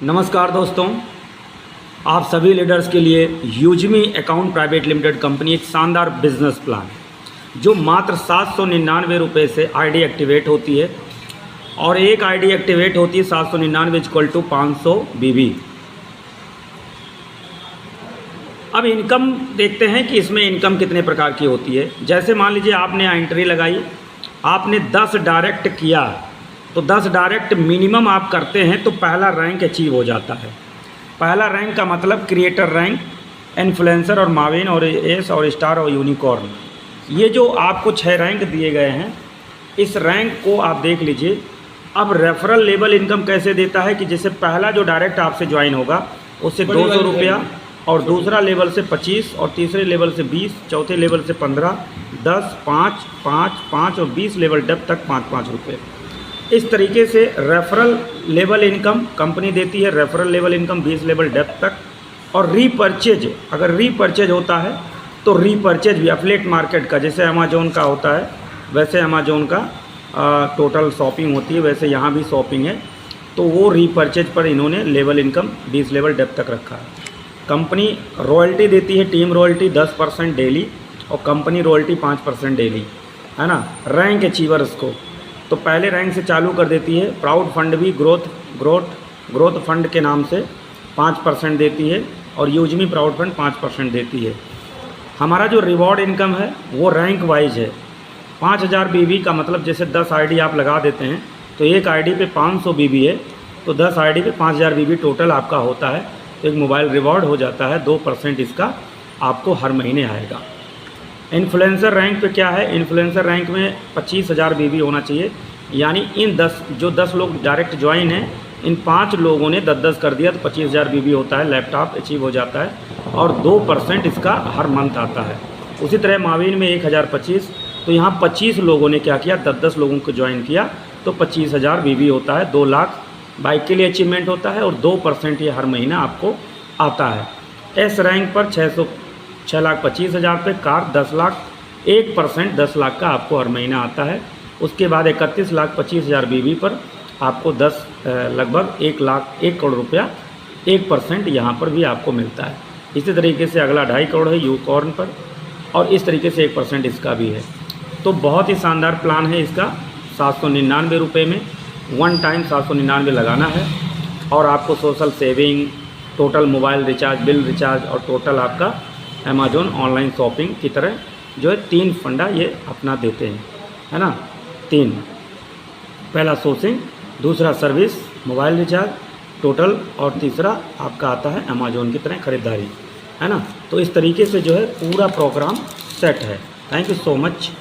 नमस्कार दोस्तों, आप सभी लीडर्स के लिए यूजमी अकाउंट प्राइवेट लिमिटेड कंपनी एक शानदार बिजनेस प्लान जो मात्र 799 रुपये से आईडी एक्टिवेट होती है और एक आईडी एक्टिवेट होती है 799 इक्वल टू 500 बीबी। अब इनकम देखते हैं कि इसमें इनकम कितने प्रकार की होती है। जैसे मान लीजिए आपने एंट्री लगाई, आपने 10 डायरेक्ट किया तो 10 डायरेक्ट मिनिमम आप करते हैं तो पहला रैंक अचीव हो जाता है। पहला रैंक का मतलब क्रिएटर रैंक, इन्फ्लुएंसर और माविन और एस और स्टार और यूनिकॉर्न, ये जो आपको 6 रैंक दिए गए हैं, इस रैंक को आप देख लीजिए। अब रेफरल लेवल इनकम कैसे देता है कि जैसे पहला जो डायरेक्ट आपसे ज्वाइन होगा उससे 200 रुपया और दूसरा लेवल से 25 और तीसरे लेवल से 20, चौथे लेवल से 15, 10, 5, 5, 5 और 20 लेवल डेप तक 5-5 रुपये। इस तरीके से रेफरल लेवल इनकम कंपनी देती है। Referral level income 20 level deep तक। और रीपर्चेज, अगर रीपर्चेज होता है तो रीपर्चेज भी एफिलिएट मार्केट का, जैसे अमेजोन का होता है वैसे अमेजोन का टोटल शॉपिंग होती है, वैसे यहाँ भी शॉपिंग है, तो वो रीपर्चेज पर इन्होंने लेवल इनकम 20 लेवल डेप तक रखा है। कंपनी रॉयल्टी देती है, टीम रॉयल्टी 10% डेली और कंपनी रॉयल्टी 5% डेली, है ना। रैंक अचीवर्स को तो पहले रैंक से चालू कर देती है। प्राउड फंड भी ग्रोथ फंड के नाम से 5% देती है और यूजमी प्राउड फंड 5% देती है। हमारा जो रिवॉर्ड इनकम है वो रैंक वाइज है। 5000 बीबी का मतलब जैसे 10 आईडी आप लगा देते हैं तो एक आईडी पे 500 बीबी है, तो 10 आईडी पे 5000 बीबी टोटल आपका होता है, तो एक मोबाइल रिवॉर्ड हो जाता है। 2% इसका आपको हर महीने आएगा। इन्फ्लुएंसर रैंक पे क्या है, इन्फ्लुएंसर रैंक में 25,000 बीबी होना चाहिए, यानी इन 10 लोग डायरेक्ट ज्वाइन हैं, इन 5 लोगों ने 10-10 कर दिया तो 25,000 बीबी होता है, लैपटॉप अचीव हो जाता है और 2% इसका हर मंथ आता है। उसी तरह माविन में 1025, तो यहाँ 25 लोगों ने क्या किया, 10-10 लोगों को ज्वाइन किया तो 25,000 बीबी होता है। 2 लाख बाइक के लिए अचीवमेंट होता है और 2% ये हर महीना आपको आता है। एस रैंक पर 6,25,000 पे कार 10 लाख, 1% 10 लाख का आपको हर महीना आता है। उसके बाद 31,25,000 बीबी पर आपको लगभग 1 करोड़ रुपया 1% यहाँ पर भी आपको मिलता है। इसी तरीके से अगला 2.5 करोड़ है यूनिकॉर्न पर और इस तरीके से 1% इसका भी है। तो बहुत ही शानदार प्लान है इसका। 799 रुपये में वन टाइम 799 लगाना है और आपको social saving, total mobile recharge, bill recharge और टोटल आपका अमेजोन ऑनलाइन शॉपिंग की तरह जो है 3 फंडा ये अपना देते हैं, है ना। 3, पहला सोर्सिंग, दूसरा सर्विस मोबाइल रिचार्ज टोटल और तीसरा आपका आता है अमेजोन की तरह ख़रीदारी, है ना। तो इस तरीके से जो है पूरा प्रोग्राम सेट है। Thank you so much.